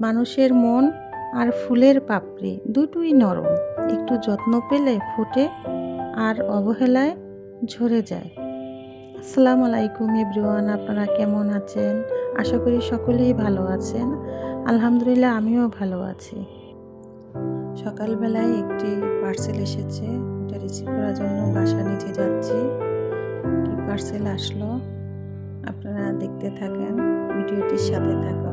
মানুষের মন আর ফুলের পাপড়ি দুটোই নরম, একটু যত্ন পেলে ফোটে আর অবহেলায় ঝরে যায়। আসসালামু আলাইকুম এভরিওয়ান, আপনারা কেমন আছেন? আশা করি সকলেই ভালো আছেন। আলহামদুলিল্লাহ, আমিও ভালো আছি। সকালবেলায় একটি পার্সেল এসেছে, ওটা রিসিভ করার জন্য বাসা নিচে যাচ্ছি। কি পার্সেল আসলো আপনারা দেখতে থাকেন, ভিডিওটির সাথে থাকুন।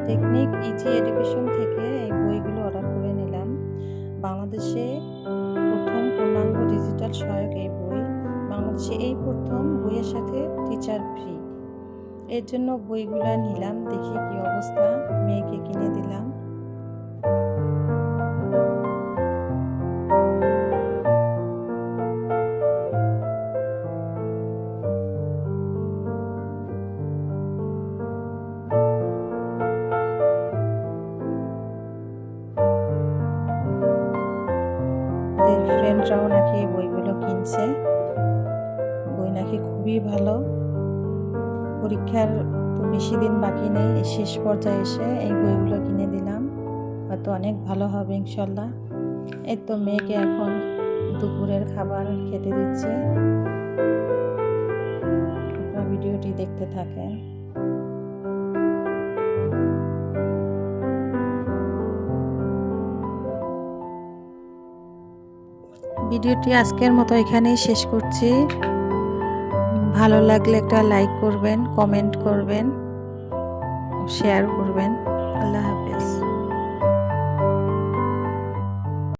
টেকনিক ইজি এডুকেশন থেকে এই বইগুলো অর্ডার করে নিলাম। বাংলাদেশে প্রথম পূর্ণাঙ্গ ডিজিটাল সহায়ক এই বই। বাংলাদেশে এই প্রথম বইয়ের সাথে টিচার ফ্রি। এর জন্য বইগুলো নিলাম, দেখি কি অবস্থা, মেয়েকে কিনে দিলাম। ফ্রেন্ডরাও নাকি বইগুলো কিনছে, বই নাকি খুবই ভালো। পরীক্ষার তো বেশি দিন বাকি নেই, শেষ পর্যায়ে এসে এই বইগুলো কিনে দিলাম, হয়তো অনেক ভালো হবে ইনশাল্লাহ। এই তো মেয়েকে এখন দুপুরের খাবার খেতে দিচ্ছে। আপনারা ভিডিওটি দেখতে থাকেন। ভিডিওটি আজকের মতো এখানেই শেষ করছি। ভালো লাগলে একটা লাইক করবেন, কমেন্ট করবেন, শেয়ার করবেন। আল্লাহ।